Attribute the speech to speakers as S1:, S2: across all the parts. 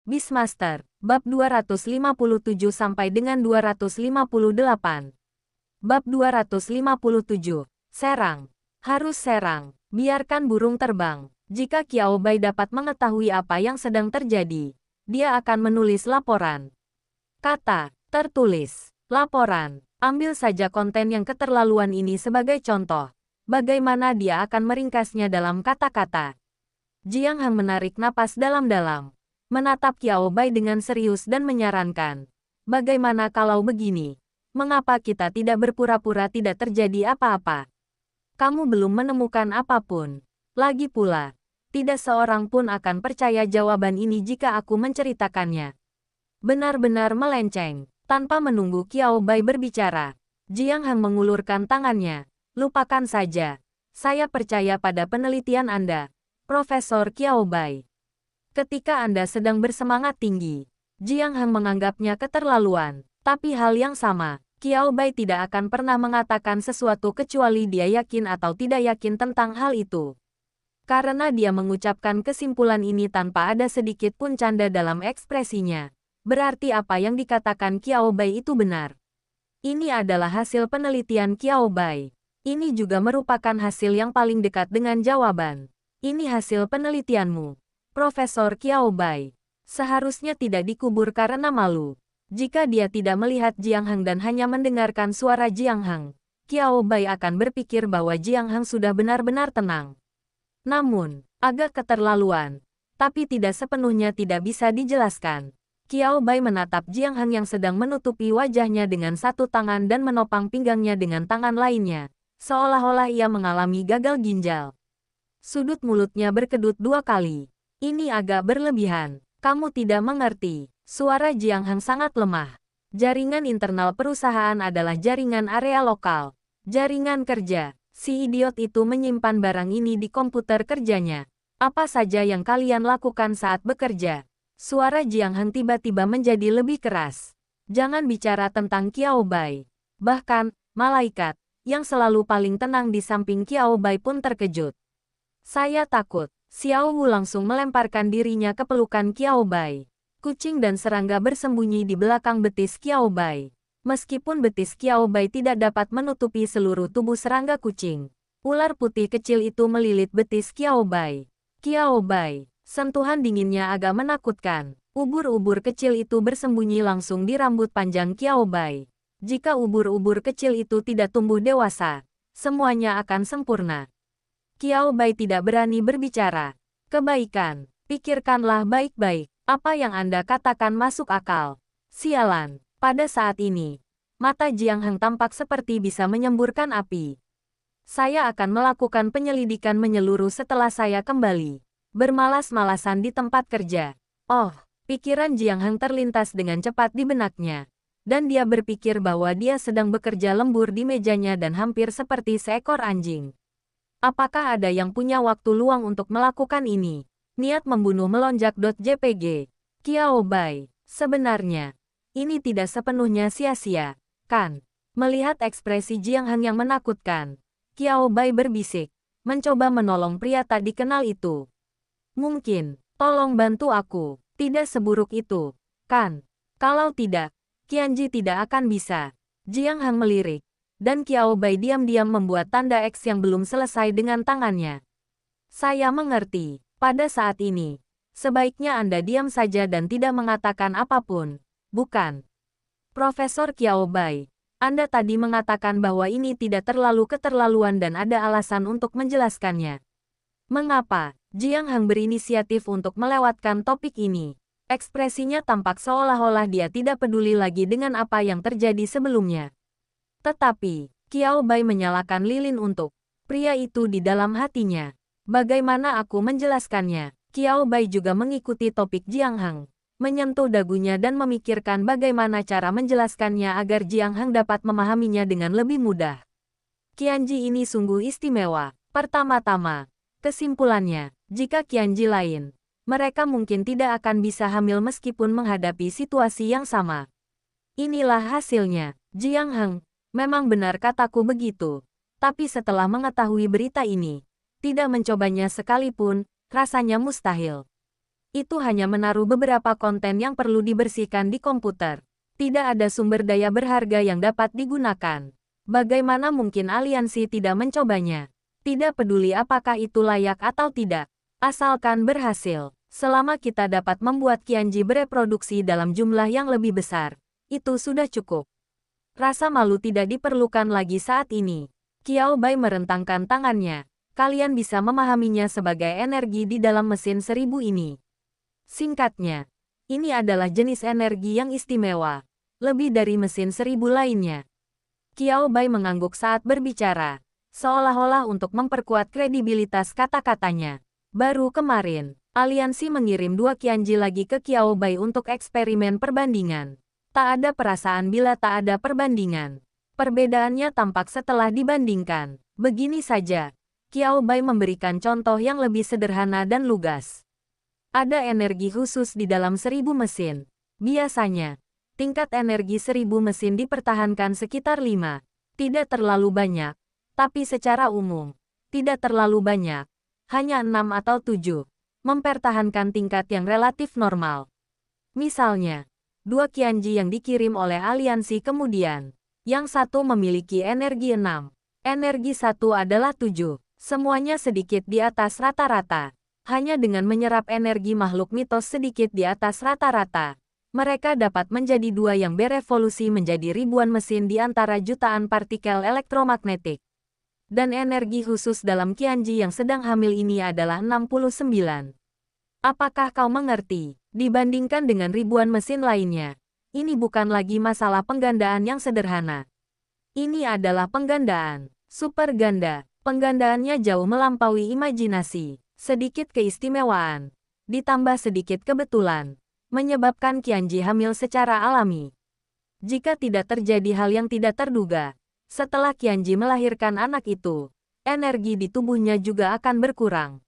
S1: Beastmaster, bab 257 sampai dengan 258. Bab 257. Serang. Harus serang. Biarkan burung terbang. Jika Qiao Bai dapat mengetahui apa yang sedang terjadi, dia akan menulis laporan. Kata, tertulis. Laporan. Ambil saja konten yang keterlaluan ini sebagai contoh. Bagaimana dia akan meringkasnya dalam kata-kata. Jiang Hang menarik napas dalam-dalam. Menatap Qiao Bai dengan serius dan menyarankan. Bagaimana kalau begini? Mengapa kita tidak berpura-pura tidak terjadi apa-apa? Kamu belum menemukan apapun. Lagi pula, tidak seorang pun akan percaya jawaban ini jika aku menceritakannya. Benar-benar melenceng. Tanpa menunggu Qiao Bai berbicara, Jiang Hang mengulurkan tangannya. Lupakan saja. Saya percaya pada penelitian Anda, Profesor Qiao Bai. Ketika Anda sedang bersemangat tinggi, Jiang Hang menganggapnya keterlaluan. Tapi hal yang sama, Qiao Bai tidak akan pernah mengatakan sesuatu kecuali dia yakin atau tidak yakin tentang hal itu. Karena dia mengucapkan kesimpulan ini tanpa ada sedikit pun canda dalam ekspresinya, berarti apa yang dikatakan Qiao Bai itu benar. Ini adalah hasil penelitian Qiao Bai. Ini juga merupakan hasil yang paling dekat dengan jawaban. Ini hasil penelitianmu, Profesor Qiao Bai. Seharusnya tidak dikubur karena malu. Jika dia tidak melihat Jiang Hang dan hanya mendengarkan suara Jiang Hang, Qiao Bai akan berpikir bahwa Jiang Hang sudah benar-benar tenang. Namun, agak keterlaluan. Tapi tidak sepenuhnya tidak bisa dijelaskan. Qiao Bai menatap Jiang Hang yang sedang menutupi wajahnya dengan satu tangan dan menopang pinggangnya dengan tangan lainnya, seolah-olah ia mengalami gagal ginjal. Sudut mulutnya berkedut 2 kali. Ini agak berlebihan. Kamu tidak mengerti. Suara Jiang Hang sangat lemah. Jaringan internal perusahaan adalah jaringan area lokal. Jaringan kerja. Si idiot itu menyimpan barang ini di komputer kerjanya. Apa saja yang kalian lakukan saat bekerja? Suara Jiang Hang tiba-tiba menjadi lebih keras. Jangan bicara tentang Qiao Bai. Bahkan, malaikat, yang selalu paling tenang di samping Qiao Bai pun terkejut. Saya takut. Xiao Wu langsung melemparkan dirinya ke pelukan Qiao Bai. Kucing dan serangga bersembunyi di belakang betis Qiao Bai. Meskipun betis Qiao Bai tidak dapat menutupi seluruh tubuh serangga kucing, ular putih kecil itu melilit betis Qiao Bai. Qiao Bai, sentuhan dinginnya agak menakutkan. Ubur-ubur kecil itu bersembunyi langsung di rambut panjang Qiao Bai. Jika ubur-ubur kecil itu tidak tumbuh dewasa, semuanya akan sempurna. Qiao Bai tidak berani berbicara. Kebaikan, pikirkanlah baik-baik. Apa yang Anda katakan masuk akal. Sialan, pada saat ini, mata Jiang Hang tampak seperti bisa menyemburkan api. Saya akan melakukan penyelidikan menyeluruh setelah saya kembali. Bermalas-malasan di tempat kerja. Oh, pikiran Jiang Hang terlintas dengan cepat di benaknya. Dan dia berpikir bahwa dia sedang bekerja lembur di mejanya dan hampir seperti seekor anjing. Apakah ada yang punya waktu luang untuk melakukan ini? Niat membunuh melonjak.jpg. Qiao Bai, sebenarnya, ini tidak sepenuhnya sia-sia, kan? Melihat ekspresi Jiang Hang yang menakutkan, Qiao Bai berbisik, mencoba menolong pria tak dikenal itu. Mungkin, tolong bantu aku, tidak seburuk itu, kan? Kalau tidak, Qianji tidak akan bisa. Jiang Hang melirik. Dan Qiao Bai diam-diam membuat tanda X yang belum selesai dengan tangannya. Saya mengerti. Pada saat ini, sebaiknya Anda diam saja dan tidak mengatakan apapun. Bukan? Profesor Qiao Bai, Anda tadi mengatakan bahwa ini tidak terlalu keterlaluan dan ada alasan untuk menjelaskannya. Mengapa? Jiang Hang berinisiatif untuk melewatkan topik ini. Ekspresinya tampak seolah-olah dia tidak peduli lagi dengan apa yang terjadi sebelumnya. Tetapi, Qiao Bai menyalakan lilin untuk pria itu di dalam hatinya. Bagaimana aku menjelaskannya? Qiao Bai juga mengikuti topik Jiang Hang, menyentuh dagunya dan memikirkan bagaimana cara menjelaskannya agar Jiang Hang dapat memahaminya dengan lebih mudah. Qianji ini sungguh istimewa. Pertama-tama, kesimpulannya, jika Qianji lain, mereka mungkin tidak akan bisa hamil meskipun menghadapi situasi yang sama. Inilah hasilnya, Jiang Hang. Memang benar kataku begitu. Tapi setelah mengetahui berita ini, tidak mencobanya sekalipun, rasanya mustahil. Itu hanya menaruh beberapa konten yang perlu dibersihkan di komputer. Tidak ada sumber daya berharga yang dapat digunakan. Bagaimana mungkin aliansi tidak mencobanya? Tidak peduli apakah itu layak atau tidak. Asalkan berhasil. Selama kita dapat membuat Qianji bereproduksi dalam jumlah yang lebih besar, itu sudah cukup. Rasa malu tidak diperlukan lagi saat ini. Qiao Bai merentangkan tangannya. Kalian bisa memahaminya sebagai energi di dalam mesin 1000 ini. Singkatnya, ini adalah jenis energi yang istimewa, lebih dari mesin 1000 lainnya. Qiao Bai mengangguk saat berbicara, seolah-olah untuk memperkuat kredibilitas kata-katanya. Baru kemarin, aliansi mengirim 2 Qianji lagi ke Qiao Bai untuk eksperimen perbandingan. Tak ada perasaan bila tak ada perbandingan. Perbedaannya tampak setelah dibandingkan. Begini saja, Qiao Bai memberikan contoh yang lebih sederhana dan lugas. Ada energi khusus di dalam 1000 mesin. Biasanya, tingkat energi 1000 mesin dipertahankan sekitar 5. Tidak terlalu banyak, tapi secara umum, tidak terlalu banyak. Hanya 6 atau 7. Mempertahankan tingkat yang relatif normal. Misalnya, 2 Qianji yang dikirim oleh aliansi kemudian. Yang satu memiliki energi 6. Energi satu adalah 7. Semuanya sedikit di atas rata-rata. Hanya dengan menyerap energi makhluk mitos sedikit di atas rata-rata, mereka dapat menjadi 2 yang berevolusi menjadi ribuan mesin di antara jutaan partikel elektromagnetik. Dan energi khusus dalam Qianji yang sedang hamil ini adalah 69. Apakah kau mengerti? Dibandingkan dengan ribuan mesin lainnya, ini bukan lagi masalah penggandaan yang sederhana. Ini adalah penggandaan super ganda. Penggandaannya jauh melampaui imajinasi. Sedikit keistimewaan, ditambah sedikit kebetulan, menyebabkan Qianji hamil secara alami. Jika tidak terjadi hal yang tidak terduga, setelah Qianji melahirkan anak itu, energi di tubuhnya juga akan berkurang.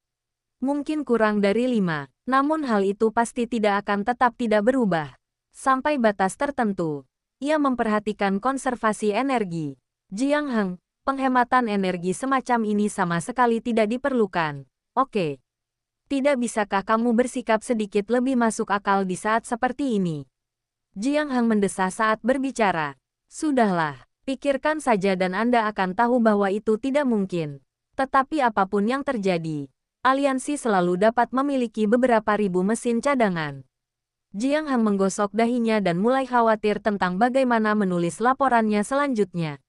S1: Mungkin kurang dari 5, namun hal itu pasti tidak akan tetap tidak berubah. Sampai batas tertentu, ia memperhatikan konservasi energi. Jiang Heng, penghematan energi semacam ini sama sekali tidak diperlukan. Oke. Tidak bisakah kamu bersikap sedikit lebih masuk akal di saat seperti ini? Jiang Heng mendesah saat berbicara. Sudahlah, pikirkan saja dan Anda akan tahu bahwa itu tidak mungkin. Tetapi apapun yang terjadi, aliansi selalu dapat memiliki beberapa ribu mesin cadangan. Jiang Heng menggosok dahinya dan mulai khawatir tentang bagaimana menulis laporannya selanjutnya.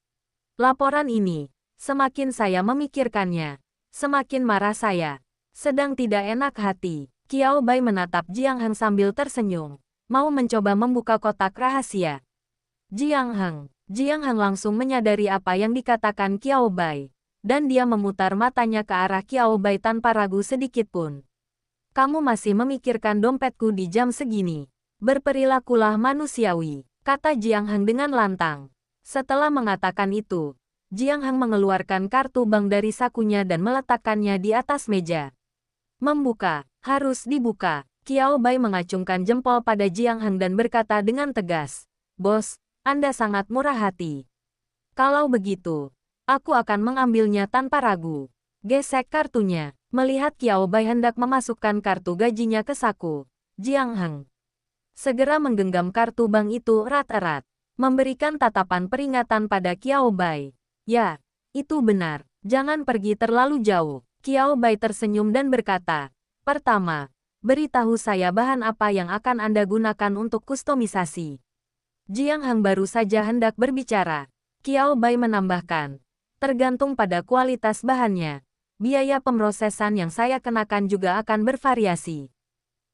S1: Laporan ini, semakin saya memikirkannya, semakin marah saya. Sedang tidak enak hati. Qiao Bai menatap Jiang Heng sambil tersenyum. Mau mencoba membuka kotak rahasia. Jiang Heng langsung menyadari apa yang dikatakan Qiao Bai. Dan dia memutar matanya ke arah Qiao Bai tanpa ragu sedikit pun. Kamu masih memikirkan dompetku di jam segini. Berperilakulah manusiawi, kata Jiang Heng dengan lantang. Setelah mengatakan itu, Jiang Heng mengeluarkan kartu bank dari sakunya dan meletakkannya di atas meja. Membuka, harus dibuka. Qiao Bai mengacungkan jempol pada Jiang Heng dan berkata dengan tegas, "Bos, Anda sangat murah hati. Kalau begitu, aku akan mengambilnya tanpa ragu." Gesek kartunya. Melihat Qiao Bai hendak memasukkan kartu gajinya ke saku, Jiang Heng segera menggenggam kartu bank itu erat-erat, memberikan tatapan peringatan pada Qiao Bai. Ya, itu benar. Jangan pergi terlalu jauh. Qiao Bai tersenyum dan berkata, "Pertama, beritahu saya bahan apa yang akan Anda gunakan untuk kustomisasi." Jiang Heng baru saja hendak berbicara. Qiao Bai menambahkan, "Tergantung pada kualitas bahannya. Biaya pemrosesan yang saya kenakan juga akan bervariasi."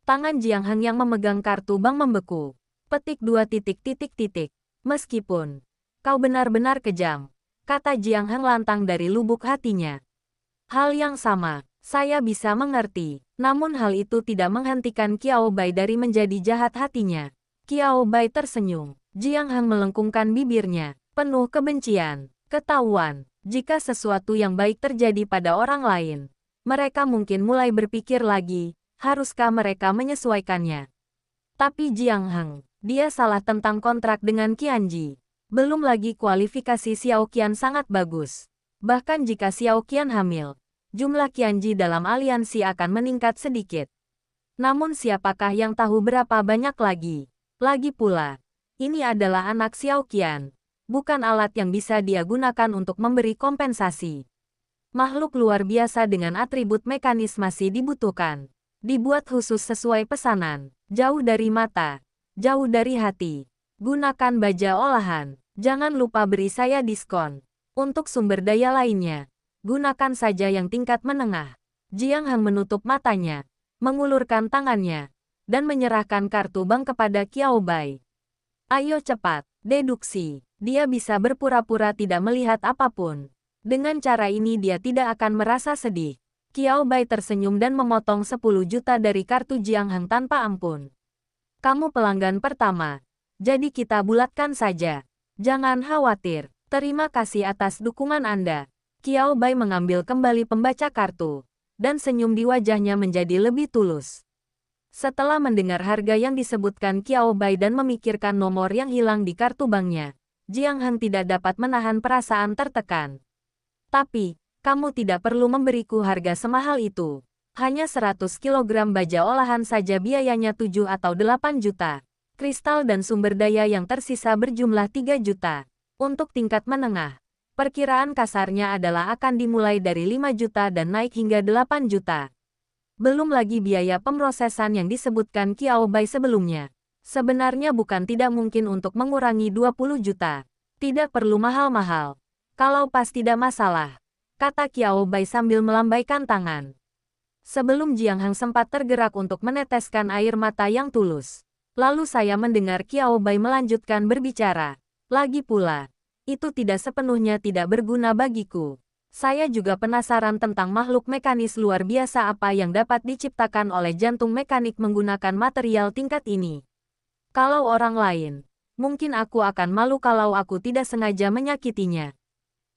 S1: Tangan Jiang Heng yang memegang kartu bank membeku. Petik 2 titik. Meskipun kau benar-benar kejam, kata Jiang Heng lantang dari lubuk hatinya. Hal yang sama, saya bisa mengerti. Namun hal itu tidak menghentikan Qiao Bai dari menjadi jahat hatinya. Qiao Bai tersenyum. Jiang Heng melengkungkan bibirnya, penuh kebencian. Ketahuan, jika sesuatu yang baik terjadi pada orang lain, mereka mungkin mulai berpikir lagi, haruskah mereka menyesuaikannya? Tapi Jiang Heng, dia salah tentang kontrak dengan Qianji. Belum lagi kualifikasi Xiao Qian sangat bagus. Bahkan jika Xiao Qian hamil, jumlah Qianji dalam aliansi akan meningkat sedikit. Namun siapakah yang tahu berapa banyak lagi? Lagi pula, ini adalah anak Xiao Qian, bukan alat yang bisa dia gunakan untuk memberi kompensasi. Makhluk luar biasa dengan atribut mekanis masih dibutuhkan. Dibuat khusus sesuai pesanan, jauh dari mata, jauh dari hati. Gunakan baja olahan, jangan lupa beri saya diskon. Untuk sumber daya lainnya, gunakan saja yang tingkat menengah. Jiang Hang menutup matanya, mengulurkan tangannya, dan menyerahkan kartu bank kepada Qiao Bai. Ayo cepat, deduksi. Dia bisa berpura-pura tidak melihat apapun. Dengan cara ini dia tidak akan merasa sedih. Qiao Bai tersenyum dan memotong 10 juta dari kartu Jiang Hang tanpa ampun. Kamu pelanggan pertama. Jadi kita bulatkan saja. Jangan khawatir. Terima kasih atas dukungan Anda. Qiao Bai mengambil kembali pembaca kartu. Dan senyum di wajahnya menjadi lebih tulus. Setelah mendengar harga yang disebutkan Qiao Bai dan memikirkan nomor yang hilang di kartu banknya, Jiang Hang tidak dapat menahan perasaan tertekan. Tapi, kamu tidak perlu memberiku harga semahal itu. Hanya 100 kilogram baja olahan saja biayanya 7 atau 8 juta. Kristal dan sumber daya yang tersisa berjumlah 3 juta. Untuk tingkat menengah, perkiraan kasarnya adalah akan dimulai dari 5 juta dan naik hingga 8 juta. Belum lagi biaya pemrosesan yang disebutkan Qiao Bai sebelumnya. Sebenarnya bukan tidak mungkin untuk mengurangi 20 juta. Tidak perlu mahal-mahal. Kalau pas tidak masalah, kata Qiao Bai sambil melambaikan tangan. Sebelum Jiang Hang sempat tergerak untuk meneteskan air mata yang tulus. Lalu saya mendengar Qiao Bai melanjutkan berbicara. Lagi pula, itu tidak sepenuhnya tidak berguna bagiku. Saya juga penasaran tentang makhluk mekanis luar biasa apa yang dapat diciptakan oleh jantung mekanik menggunakan material tingkat ini. Kalau orang lain, mungkin aku akan malu kalau aku tidak sengaja menyakitinya.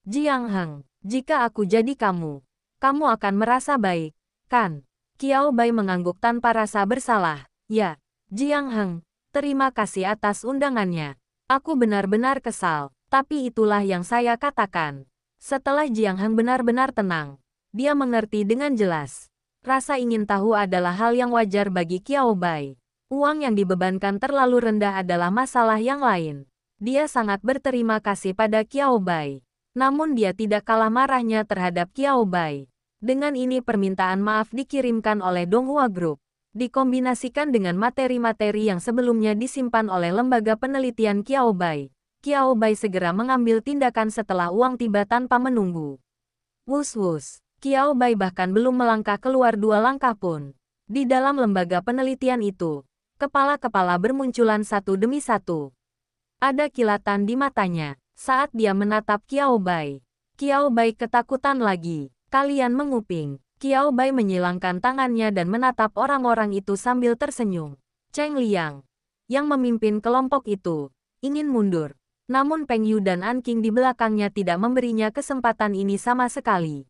S1: Jiang Hang, jika aku jadi kamu, kamu akan merasa baik, kan? Qiao Bai mengangguk tanpa rasa bersalah. Ya, Jiang Hang, terima kasih atas undangannya. Aku benar-benar kesal, tapi itulah yang saya katakan. Setelah Jiang Hang benar-benar tenang, dia mengerti dengan jelas. Rasa ingin tahu adalah hal yang wajar bagi Qiao Bai. Uang yang dibebankan terlalu rendah adalah masalah yang lain. Dia sangat berterima kasih pada Qiao Bai. Namun dia tidak kalah marahnya terhadap Qiao Bai. Dengan ini permintaan maaf dikirimkan oleh Donghua Group. Dikombinasikan dengan materi-materi yang sebelumnya disimpan oleh lembaga penelitian Qiao Bai. Qiao Bai segera mengambil tindakan setelah uang tiba tanpa menunggu. Wus-wus, Qiao Bai bahkan belum melangkah keluar 2 langkah pun. Di dalam lembaga penelitian itu, kepala-kepala bermunculan satu demi satu. Ada kilatan di matanya saat dia menatap Qiao Bai. Qiao Bai ketakutan lagi. Kalian menguping. Qiao Bai menyilangkan tangannya dan menatap orang-orang itu sambil tersenyum. Cheng Liang, yang memimpin kelompok itu, ingin mundur. Namun Peng Yu dan An Qing di belakangnya tidak memberinya kesempatan ini sama sekali.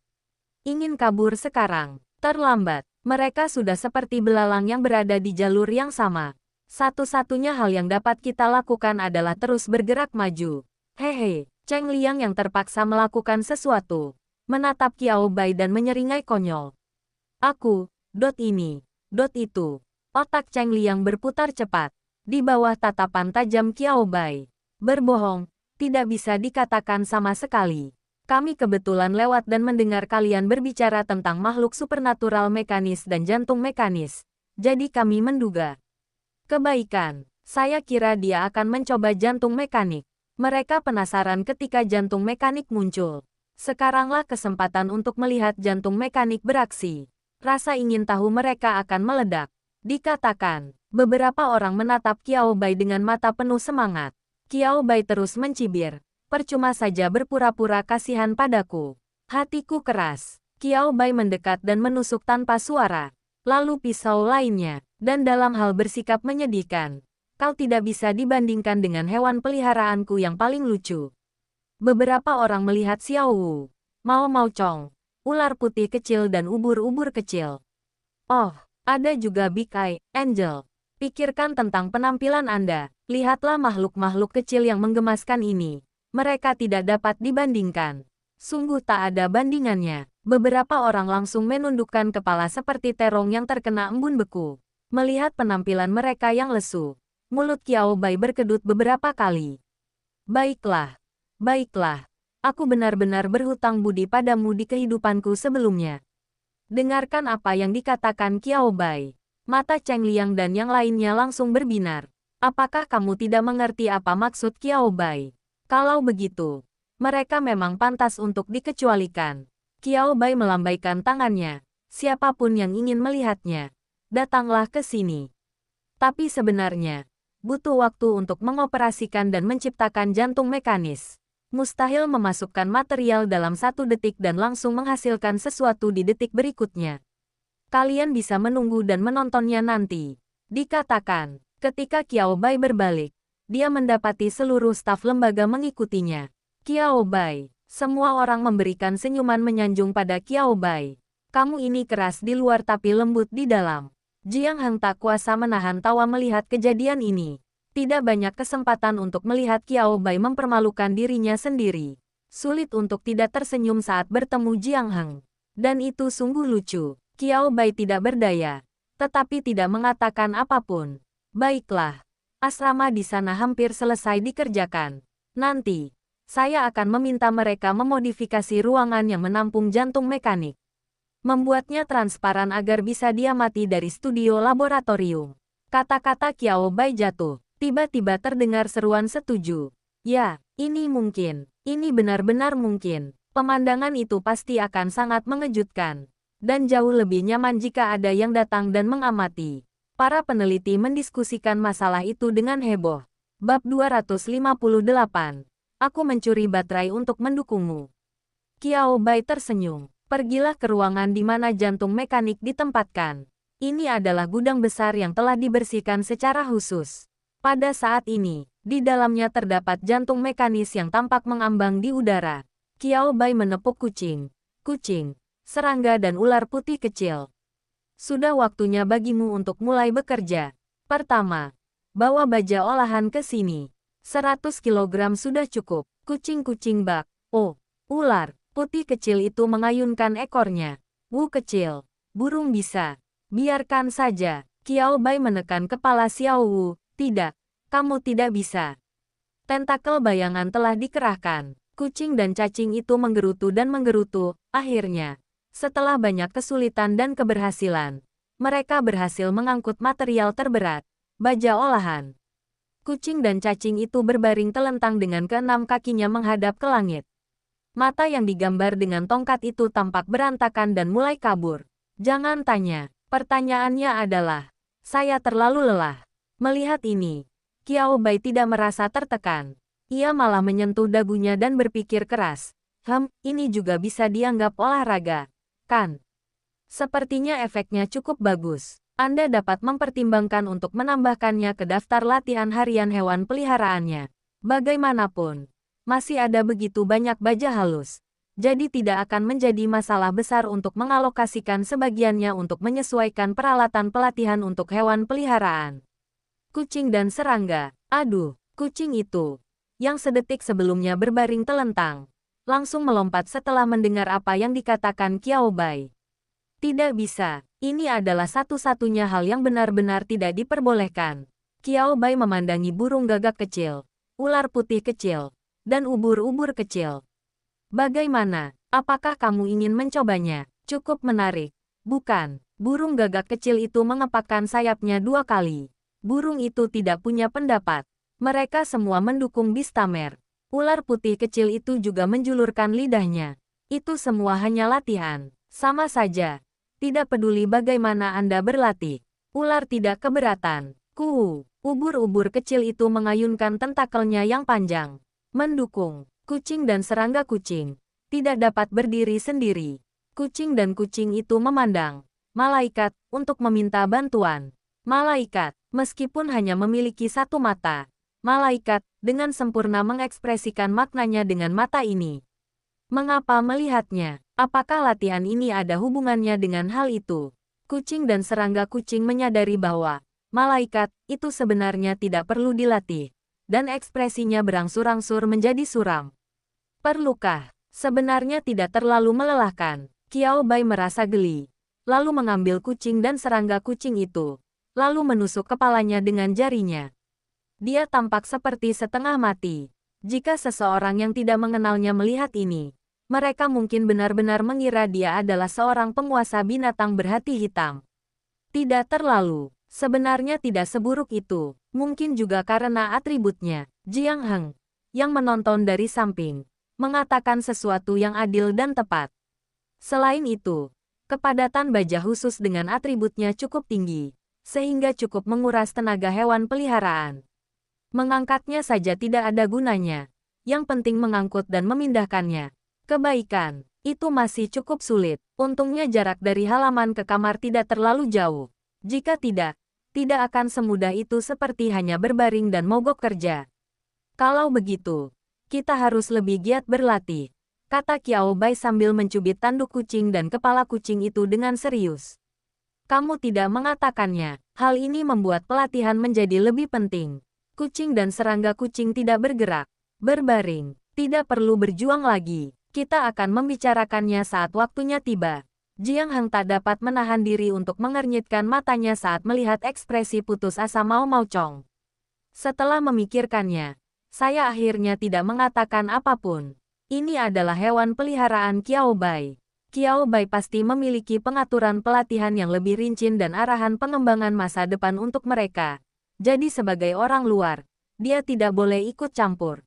S1: Ingin kabur sekarang. Terlambat. Mereka sudah seperti belalang yang berada di jalur yang sama. Satu-satunya hal yang dapat kita lakukan adalah terus bergerak maju. Hehe, Cheng Liang yang terpaksa melakukan sesuatu. Menatap Qiao Bai dan menyeringai konyol. Aku, dot ini, dot itu. Otak Cheng Liang berputar cepat. Di bawah tatapan tajam Qiao Bai. Berbohong, tidak bisa dikatakan sama sekali. Kami kebetulan lewat dan mendengar kalian berbicara tentang makhluk supernatural mekanis dan jantung mekanis. Jadi kami menduga. Kebaikan, saya kira dia akan mencoba jantung mekanik. Mereka penasaran ketika jantung mekanik muncul. Sekaranglah kesempatan untuk melihat jantung mekanik beraksi. Rasa ingin tahu mereka akan meledak. Dikatakan, beberapa orang menatap Qiao Bai dengan mata penuh semangat. Qiao Bai terus mencibir. Percuma saja berpura-pura kasihan padaku. Hatiku keras. Qiao Bai mendekat dan menusuk tanpa suara. Lalu pisau lainnya. Dan dalam hal bersikap menyedihkan. Kau tidak bisa dibandingkan dengan hewan peliharaanku yang paling lucu. Beberapa orang melihat Xiao Wu, Mao Mao Chong, ular putih kecil dan ubur-ubur kecil. Oh, ada juga Big Eye, Angel. Pikirkan tentang penampilan Anda. Lihatlah makhluk-makhluk kecil yang menggemaskan ini. Mereka tidak dapat dibandingkan. Sungguh tak ada bandingannya. Beberapa orang langsung menundukkan kepala seperti terong yang terkena embun beku. Melihat penampilan mereka yang lesu, mulut Qiao Bai berkedut beberapa kali. Baiklah, baiklah. Aku benar-benar berhutang budi padamu di kehidupanku sebelumnya. Dengarkan apa yang dikatakan Qiao Bai. Mata Cheng Liang dan yang lainnya langsung berbinar. Apakah kamu tidak mengerti apa maksud Qiao Bai? Kalau begitu, mereka memang pantas untuk dikecualikan. Qiao Bai melambaikan tangannya. Siapapun yang ingin melihatnya, datanglah ke sini. Tapi sebenarnya, butuh waktu untuk mengoperasikan dan menciptakan jantung mekanis. Mustahil memasukkan material dalam 1 detik dan langsung menghasilkan sesuatu di detik berikutnya. Kalian bisa menunggu dan menontonnya nanti. Dikatakan, ketika Qiao Bai berbalik, dia mendapati seluruh staf lembaga mengikutinya. Qiao Bai, semua orang memberikan senyuman menyanjung pada Qiao Bai. Kamu ini keras di luar tapi lembut di dalam. Jiang Heng tak kuasa menahan tawa melihat kejadian ini. Tidak banyak kesempatan untuk melihat Qiao Bai mempermalukan dirinya sendiri. Sulit untuk tidak tersenyum saat bertemu Jiang Heng. Dan itu sungguh lucu. Qiao Bai tidak berdaya, tetapi tidak mengatakan apapun. Baiklah, asrama di sana hampir selesai dikerjakan. Nanti, saya akan meminta mereka memodifikasi ruangan yang menampung jantung mekanik. Membuatnya transparan agar bisa diamati dari studio laboratorium. Kata-kata Qiao Bai jatuh. Tiba-tiba terdengar seruan setuju. Ya, ini mungkin. Ini benar-benar mungkin. Pemandangan itu pasti akan sangat mengejutkan. Dan jauh lebih nyaman jika ada yang datang dan mengamati. Para peneliti mendiskusikan masalah itu dengan heboh. Bab 258. Aku mencuri baterai untuk mendukungmu. Qiao Bai tersenyum. Pergilah ke ruangan di mana jantung mekanik ditempatkan. Ini adalah gudang besar yang telah dibersihkan secara khusus. Pada saat ini, di dalamnya terdapat jantung mekanis yang tampak mengambang di udara. Qiao Bai menepuk kucing, serangga dan ular putih kecil. Sudah waktunya bagimu untuk mulai bekerja. Pertama, bawa baja olahan ke sini. 100 kilogram sudah cukup. Kucing-kucing bak. Oh, ular putih kecil itu mengayunkan ekornya. Wu kecil, burung bisa. Biarkan saja. Qiao Bai menekan kepala Xiao Wu. Tidak, kamu tidak bisa. Tentakel bayangan telah dikerahkan. Kucing dan cacing itu menggerutu dan menggerutu. Akhirnya, setelah banyak kesulitan dan keberhasilan, mereka berhasil mengangkut material terberat, baja olahan. Kucing dan cacing itu berbaring telentang dengan keenam kakinya menghadap ke langit. Mata yang digambar dengan tongkat itu tampak berantakan dan mulai kabur. Jangan tanya. Pertanyaannya adalah, saya terlalu lelah. Melihat ini, Qiao Bai tidak merasa tertekan. Ia malah menyentuh dagunya dan berpikir keras. Ini juga bisa dianggap olahraga, kan? Sepertinya efeknya cukup bagus. Anda dapat mempertimbangkan untuk menambahkannya ke daftar latihan harian hewan peliharaannya. Bagaimanapun, masih ada begitu banyak baja halus. Jadi tidak akan menjadi masalah besar untuk mengalokasikan sebagiannya untuk menyesuaikan peralatan pelatihan untuk hewan peliharaan. Kucing dan serangga. Aduh, kucing itu, yang sedetik sebelumnya berbaring telentang, langsung melompat setelah mendengar apa yang dikatakan Qiao Bai. Tidak bisa, ini adalah satu-satunya hal yang benar-benar tidak diperbolehkan. Qiao Bai memandangi burung gagak kecil, ular putih kecil, dan ubur-ubur kecil. Bagaimana? Apakah kamu ingin mencobanya? Cukup menarik. Bukan, burung gagak kecil itu mengepakkan sayapnya 2 kali. Burung itu tidak punya pendapat. Mereka semua mendukung Bistamer. Ular putih kecil itu juga menjulurkan lidahnya. Itu semua hanya latihan. Sama saja. Tidak peduli bagaimana Anda berlatih. Ular tidak keberatan. Ubur-ubur kecil itu mengayunkan tentakelnya yang panjang. Mendukung. Kucing dan serangga kucing tidak dapat berdiri sendiri. Kucing dan kucing itu memandang malaikat untuk meminta bantuan. Malaikat, meskipun hanya memiliki 1 mata, malaikat dengan sempurna mengekspresikan maknanya dengan mata ini. Mengapa melihatnya? Apakah latihan ini ada hubungannya dengan hal itu? Kucing dan serangga kucing menyadari bahwa malaikat itu sebenarnya tidak perlu dilatih, dan ekspresinya berangsur-angsur menjadi suram. Perlukah? Sebenarnya tidak terlalu melelahkan. Qiao Bai merasa geli, lalu mengambil kucing dan serangga kucing itu. lalu menusuk kepalanya dengan jarinya. Dia tampak seperti setengah mati. Jika seseorang yang tidak mengenalnya melihat ini, mereka mungkin benar-benar mengira dia adalah seorang penguasa binatang berhati hitam. Tidak terlalu. Sebenarnya tidak seburuk itu. Mungkin juga karena atributnya. Jiang Heng, yang menonton dari samping, mengatakan sesuatu yang adil dan tepat. Selain itu, kepadatan baja khusus dengan atributnya cukup tinggi, sehingga cukup menguras tenaga hewan peliharaan. Mengangkatnya saja tidak ada gunanya. Yang penting mengangkut dan memindahkannya. Kebaikan, itu masih cukup sulit. Untungnya jarak dari halaman ke kamar tidak terlalu jauh. Jika tidak akan semudah itu seperti hanya berbaring dan mogok kerja. Kalau begitu, kita harus lebih giat berlatih, kata Qiao Bai sambil mencubit tanduk kucing dan kepala kucing itu dengan serius. Kamu tidak mengatakannya. Hal ini membuat pelatihan menjadi lebih penting. Kucing dan serangga kucing tidak bergerak, berbaring, tidak perlu berjuang lagi. Kita akan membicarakannya saat waktunya tiba. Jiang Heng tak dapat menahan diri untuk mengernyitkan matanya saat melihat ekspresi putus asa Mao Mao Chong. Setelah memikirkannya, saya akhirnya tidak mengatakan apapun. Ini adalah hewan peliharaan Qiao Bai. Qiao Bai pasti memiliki pengaturan pelatihan yang lebih rinci dan arahan pengembangan masa depan untuk mereka. Jadi sebagai orang luar, dia tidak boleh ikut campur.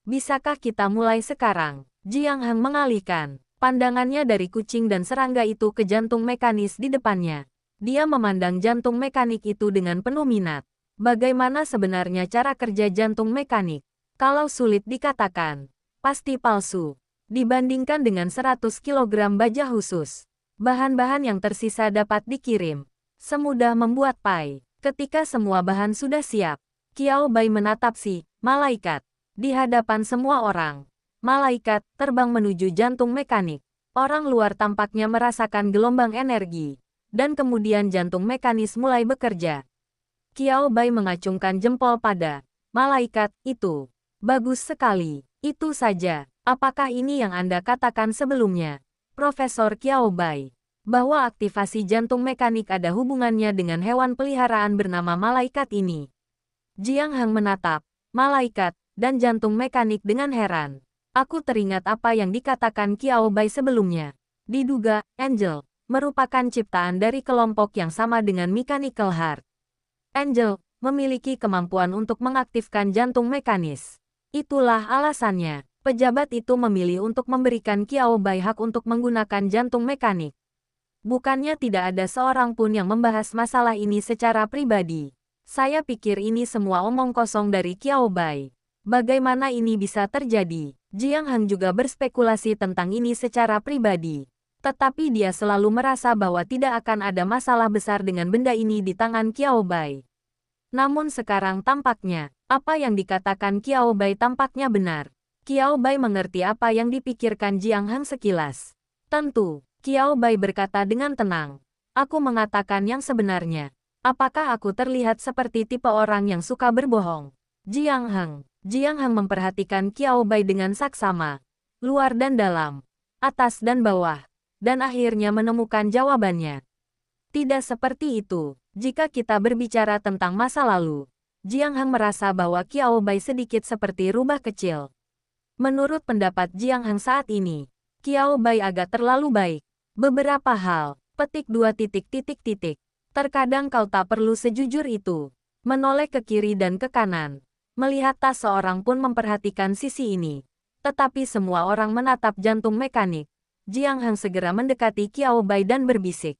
S1: Bisakah kita mulai sekarang? Jiang Heng mengalihkan pandangannya dari kucing dan serangga itu ke jantung mekanis di depannya. Dia memandang jantung mekanik itu dengan penuh minat. Bagaimana sebenarnya cara kerja jantung mekanik? Kalau sulit dikatakan, pasti palsu. Dibandingkan dengan 100 kg baja khusus, bahan-bahan yang tersisa dapat dikirim. Semudah membuat pai. Ketika semua bahan sudah siap, Qiao Bai menatap si malaikat. Di hadapan semua orang, malaikat terbang menuju jantung mekanik. Orang luar tampaknya merasakan gelombang energi, dan kemudian jantung mekanis mulai bekerja. Qiao Bai mengacungkan jempol pada malaikat itu. Bagus sekali, itu saja. Apakah ini yang Anda katakan sebelumnya, Profesor Qiao Bai? Bahwa aktivasi jantung mekanik ada hubungannya dengan hewan peliharaan bernama malaikat ini. Jiang Heng menatap malaikat dan jantung mekanik dengan heran. Aku teringat apa yang dikatakan Qiao Bai sebelumnya. Diduga, Angel merupakan ciptaan dari kelompok yang sama dengan Mechanical Heart. Angel memiliki kemampuan untuk mengaktifkan jantung mekanis. Itulah alasannya pejabat itu memilih untuk memberikan Qiao Bai hak untuk menggunakan jantung mekanik. Bukannya tidak ada seorang pun yang membahas masalah ini secara pribadi. Saya pikir ini semua omong kosong dari Qiao Bai. Bagaimana ini bisa terjadi? Jiang Heng juga berspekulasi tentang ini secara pribadi. Tetapi dia selalu merasa bahwa tidak akan ada masalah besar dengan benda ini di tangan Qiao Bai. Namun sekarang tampaknya, apa yang dikatakan Qiao Bai tampaknya benar. Qiao Bai mengerti apa yang dipikirkan Jiang Heng sekilas. Tentu. Qiao Bai berkata dengan tenang. Aku mengatakan yang sebenarnya. Apakah aku terlihat seperti tipe orang yang suka berbohong? Jiang Heng memperhatikan Qiao Bai dengan saksama. Luar dan dalam. Atas dan bawah. Dan akhirnya menemukan jawabannya. Tidak seperti itu. Jika kita berbicara tentang masa lalu, Jiang Heng merasa bahwa Qiao Bai sedikit seperti rubah kecil. Menurut pendapat Jiang Heng saat ini, Qiao Bai agak terlalu baik. Beberapa hal, petik 2 titik. Terkadang kau tak perlu sejujur itu. Menoleh ke kiri dan ke kanan. Melihat tak seorang pun memperhatikan sisi ini. Tetapi semua orang menatap jantung mekanik. Jiang Heng segera mendekati Qiao Bai dan berbisik.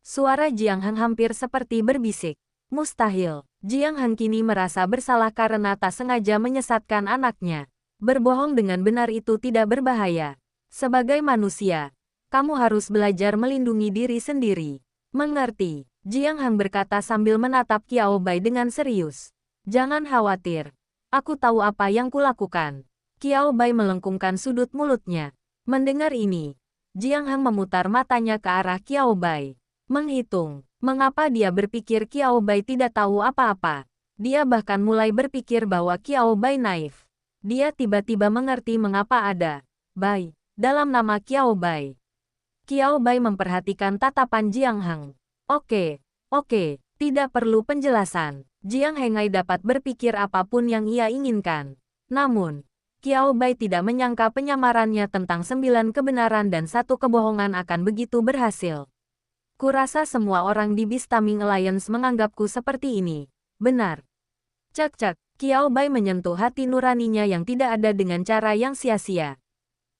S1: Suara Jiang Heng hampir seperti berbisik. Mustahil. Jiang Heng kini merasa bersalah karena tak sengaja menyesatkan anaknya. Berbohong dengan benar itu tidak berbahaya. Sebagai manusia, kamu harus belajar melindungi diri sendiri. Mengerti? Jiang Heng berkata sambil menatap Qiao Bai dengan serius. Jangan khawatir. Aku tahu apa yang kulakukan. Qiao Bai melengkungkan sudut mulutnya. Mendengar ini, Jiang Heng memutar matanya ke arah Qiao Bai. Menghitung, mengapa dia berpikir Qiao Bai tidak tahu apa-apa. Dia bahkan mulai berpikir bahwa Qiao Bai naif. Dia tiba-tiba mengerti mengapa ada Bai dalam nama Qiao Bai. Qiao Bai memperhatikan tatapan Jiang Heng. Oke, Tidak perlu penjelasan. Jiang Hengai dapat berpikir apapun yang ia inginkan. Namun, Qiao Bai tidak menyangka penyamarannya tentang 9 kebenaran dan 1 kebohongan akan begitu berhasil. Kurasa semua orang di Bistaming Alliance menganggapku seperti ini. Benar. Cek-cek, Qiao Bai menyentuh hati nuraninya yang tidak ada dengan cara yang sia-sia.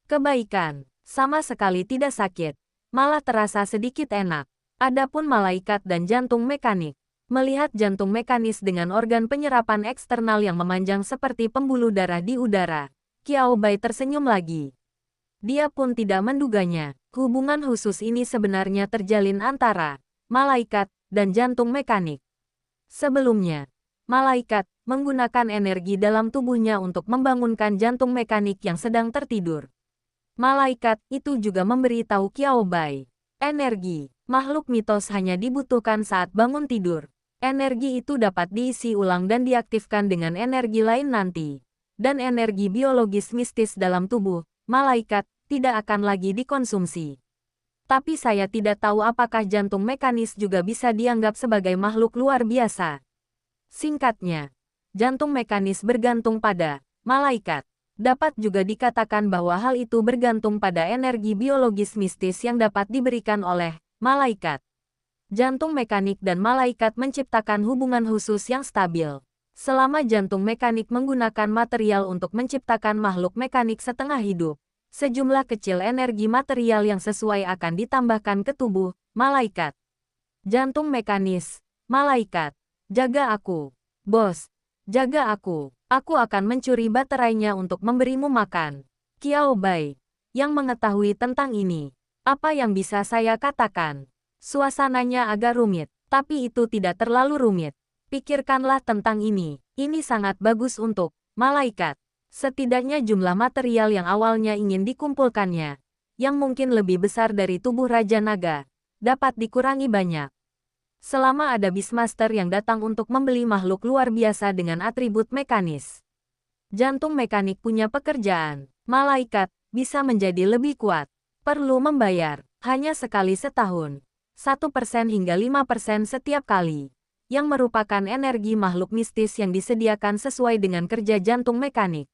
S1: Kebaikan, sama sekali tidak sakit, malah terasa sedikit enak. Adapun malaikat dan jantung mekanik. Melihat jantung mekanis dengan organ penyerapan eksternal yang memanjang seperti pembuluh darah di udara, Qiao Bai tersenyum lagi. Dia pun tidak menduganya, hubungan khusus ini sebenarnya terjalin antara malaikat dan jantung mekanik. Sebelumnya, malaikat menggunakan energi dalam tubuhnya untuk membangunkan jantung mekanik yang sedang tertidur. Malaikat itu juga memberitahu Qiao Bai, energi makhluk mitos hanya dibutuhkan saat bangun tidur. Energi itu dapat diisi ulang dan diaktifkan dengan energi lain nanti. Dan energi biologis mistis dalam tubuh malaikat tidak akan lagi dikonsumsi. Tapi saya tidak tahu apakah jantung mekanis juga bisa dianggap sebagai makhluk luar biasa. Singkatnya, jantung mekanis bergantung pada malaikat. Dapat juga dikatakan bahwa hal itu bergantung pada energi biologis mistis yang dapat diberikan oleh malaikat. Jantung mekanik dan malaikat menciptakan hubungan khusus yang stabil. Selama jantung mekanik menggunakan material untuk menciptakan makhluk mekanik setengah hidup, sejumlah kecil energi material yang sesuai akan ditambahkan ke tubuh malaikat. Jantung mekanis, malaikat, jaga aku. Bos, jaga aku. Aku akan mencuri baterainya untuk memberimu makan. Qiao Bai, yang mengetahui tentang ini. Apa yang bisa saya katakan? Suasananya agak rumit, tapi itu tidak terlalu rumit. Pikirkanlah tentang ini. Ini sangat bagus untuk malaikat. Setidaknya jumlah material yang awalnya ingin dikumpulkannya, yang mungkin lebih besar dari tubuh Raja Naga, dapat dikurangi banyak. Selama ada Beastmaster yang datang untuk membeli makhluk luar biasa dengan atribut mekanis. Jantung mekanik punya pekerjaan. Malaikat bisa menjadi lebih kuat. Perlu membayar, hanya sekali setahun. 1% hingga 5% setiap kali. Yang merupakan energi makhluk mistis yang disediakan sesuai dengan kerja jantung mekanik.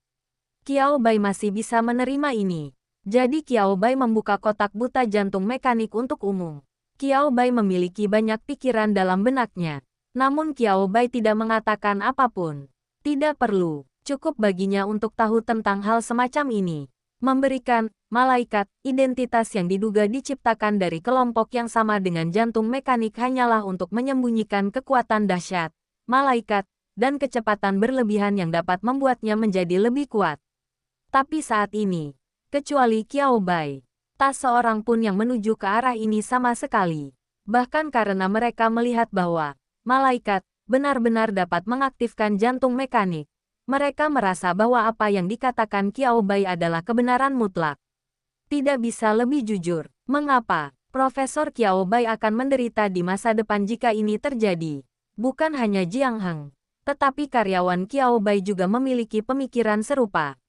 S1: Qiao Bai masih bisa menerima ini. Jadi Qiao Bai membuka kotak buta jantung mekanik untuk umum. Qiao Bai memiliki banyak pikiran dalam benaknya. Namun Qiao Bai tidak mengatakan apapun. Tidak perlu, cukup baginya untuk tahu tentang hal semacam ini. Memberikan malaikat identitas yang diduga diciptakan dari kelompok yang sama dengan jantung mekanik hanyalah untuk menyembunyikan kekuatan dahsyat, malaikat, dan kecepatan berlebihan yang dapat membuatnya menjadi lebih kuat. Tapi saat ini, kecuali Qiao Bai, tak seorang pun yang menuju ke arah ini sama sekali. Bahkan karena mereka melihat bahwa malaikat benar-benar dapat mengaktifkan jantung mekanik. Mereka merasa bahwa apa yang dikatakan Qiao Bai adalah kebenaran mutlak. Tidak bisa lebih jujur. Mengapa Profesor Qiao Bai akan menderita di masa depan jika ini terjadi? Bukan hanya Jiang Heng, tetapi karyawan Qiao Bai juga memiliki pemikiran serupa.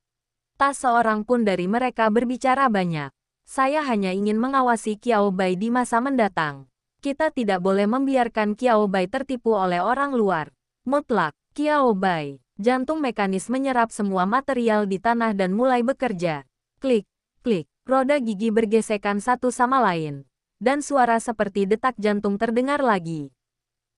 S1: Tak seorang pun dari mereka berbicara banyak. Saya hanya ingin mengawasi Qiao Bai di masa mendatang. Kita tidak boleh membiarkan Qiao Bai tertipu oleh orang luar. Mutlak, Qiao Bai. Jantung mekanis menyerap semua material di tanah dan mulai bekerja. Klik, klik, roda gigi bergesekan satu sama lain. Dan suara seperti detak jantung terdengar lagi.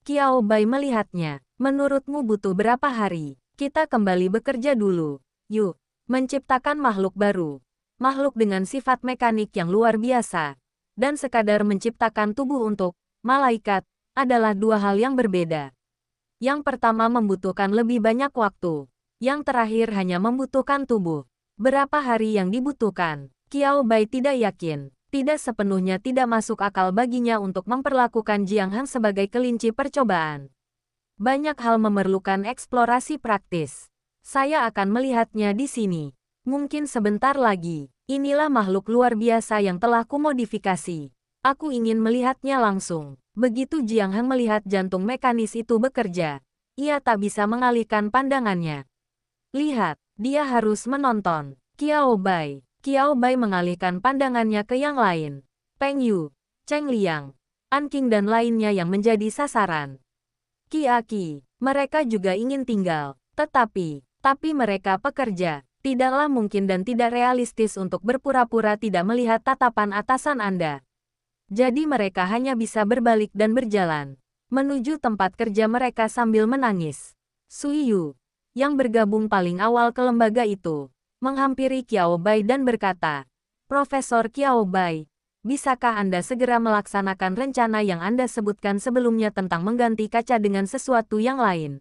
S1: Qiao Bai melihatnya. Menurutmu butuh berapa hari? Kita kembali bekerja dulu. Yuk, menciptakan makhluk baru. Makhluk dengan sifat mekanik yang luar biasa. Dan sekadar menciptakan tubuh untuk malaikat adalah dua hal yang berbeda. Yang pertama membutuhkan lebih banyak waktu. Yang terakhir hanya membutuhkan tubuh. Berapa hari yang dibutuhkan? Qiao Bai tidak yakin. Tidak sepenuhnya tidak masuk akal baginya untuk memperlakukan Jiang Heng sebagai kelinci percobaan. Banyak hal memerlukan eksplorasi praktis. Saya akan melihatnya di sini. Mungkin sebentar lagi. Inilah makhluk luar biasa yang telah kumodifikasi. Aku ingin melihatnya langsung. Begitu Jiang Heng melihat jantung mekanis itu bekerja, ia tak bisa mengalihkan pandangannya. Lihat, dia harus menonton. Qiao Bai. Qiao Bai mengalihkan pandangannya ke yang lain. Peng Yu, Cheng Liang, An Qing dan lainnya yang menjadi sasaran. Ki-Aki, mereka juga ingin tinggal. Tapi mereka pekerja. Tidaklah mungkin dan tidak realistis untuk berpura-pura tidak melihat tatapan atasan Anda. Jadi mereka hanya bisa berbalik dan berjalan menuju tempat kerja mereka sambil menangis. Suiyu, yang bergabung paling awal ke lembaga itu, menghampiri Qiao Bai dan berkata, "Profesor Qiao Bai, bisakah Anda segera melaksanakan rencana yang Anda sebutkan sebelumnya tentang mengganti kaca dengan sesuatu yang lain?"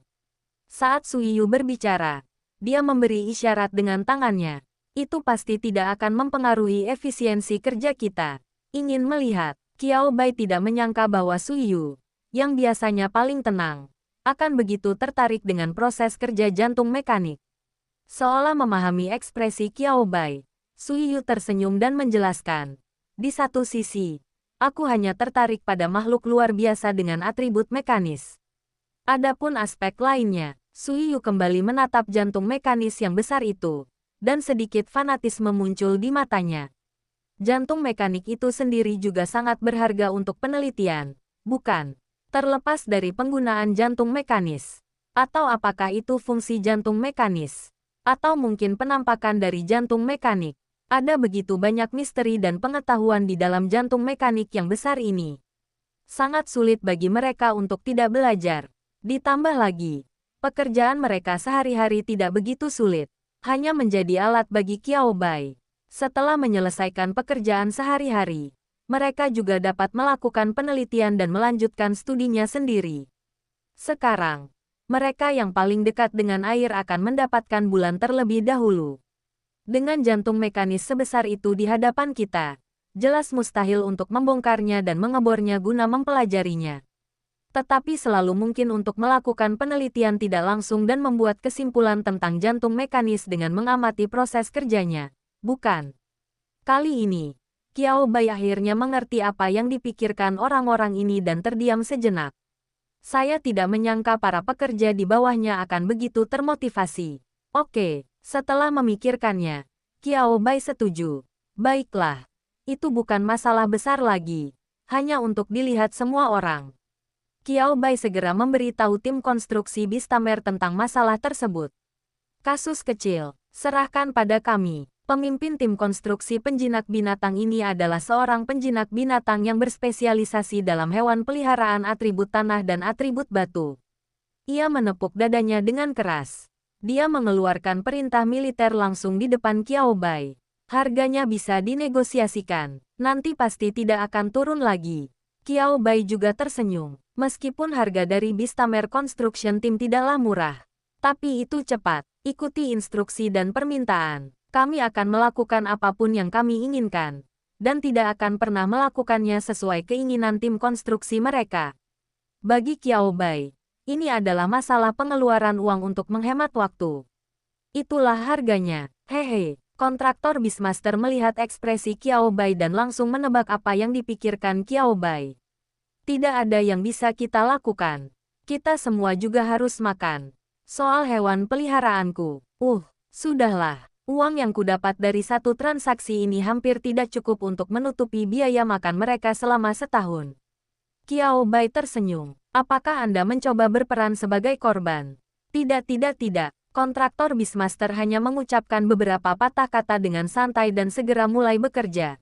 S1: Saat Suiyu berbicara, dia memberi isyarat dengan tangannya. Itu pasti tidak akan mempengaruhi efisiensi kerja kita. Ingin melihat, Qiao Bai tidak menyangka bahwa Suiyu, yang biasanya paling tenang, akan begitu tertarik dengan proses kerja jantung mekanik. Seolah memahami ekspresi Qiao Bai, Suiyu tersenyum dan menjelaskan, "Di satu sisi, aku hanya tertarik pada makhluk luar biasa dengan atribut mekanis. Adapun aspek lainnya," Suiyu kembali menatap jantung mekanis yang besar itu, dan sedikit fanatisme muncul di matanya. Jantung mekanik itu sendiri juga sangat berharga untuk penelitian, bukan? Terlepas dari penggunaan jantung mekanis. Atau apakah itu fungsi jantung mekanis? Atau mungkin penampakan dari jantung mekanik? Ada begitu banyak misteri dan pengetahuan di dalam jantung mekanik yang besar ini. Sangat sulit bagi mereka untuk tidak belajar. Ditambah lagi, pekerjaan mereka sehari-hari tidak begitu sulit. Hanya menjadi alat bagi Qiao Bai. Setelah menyelesaikan pekerjaan sehari-hari, mereka juga dapat melakukan penelitian dan melanjutkan studinya sendiri. Sekarang, mereka yang paling dekat dengan air akan mendapatkan bulan terlebih dahulu. Dengan jantung mekanis sebesar itu di hadapan kita, jelas mustahil untuk membongkarnya dan mengebornya guna mempelajarinya. Tetapi selalu mungkin untuk melakukan penelitian tidak langsung dan membuat kesimpulan tentang jantung mekanis dengan mengamati proses kerjanya. Bukan? Kali ini, Qiao Bai akhirnya mengerti apa yang dipikirkan orang-orang ini dan terdiam sejenak. Saya tidak menyangka para pekerja di bawahnya akan begitu termotivasi. Oke, setelah memikirkannya, Qiao Bai setuju. Baiklah, itu bukan masalah besar lagi, hanya untuk dilihat semua orang. Qiao Bai segera memberitahu tim konstruksi Bistamer tentang masalah tersebut. Kasus kecil, serahkan pada kami. Pemimpin tim konstruksi penjinak binatang ini adalah seorang penjinak binatang yang berspesialisasi dalam hewan peliharaan atribut tanah dan atribut batu. Ia menepuk dadanya dengan keras. Dia mengeluarkan perintah militer langsung di depan Qiao Bai. Harganya bisa dinegosiasikan, nanti pasti tidak akan turun lagi. Qiao Bai juga tersenyum. Meskipun harga dari Bistamer Construction Team tidaklah murah, tapi itu cepat. Ikuti instruksi dan permintaan. Kami akan melakukan apapun yang kami inginkan, dan tidak akan pernah melakukannya sesuai keinginan tim konstruksi mereka. Bagi Qiao Bai, ini adalah masalah pengeluaran uang untuk menghemat waktu. Itulah harganya. Hehe. Kontraktor Beastmaster melihat ekspresi Qiao Bai dan langsung menebak apa yang dipikirkan Qiao Bai. Tidak ada yang bisa kita lakukan. Kita semua juga harus makan. Soal hewan peliharaanku, sudahlah. Uang yang kudapat dari satu transaksi ini hampir tidak cukup untuk menutupi biaya makan mereka selama setahun. Qiao Bai tersenyum. Apakah Anda mencoba berperan sebagai korban? Tidak. Kontraktor Beastmaster hanya mengucapkan beberapa patah kata dengan santai dan segera mulai bekerja.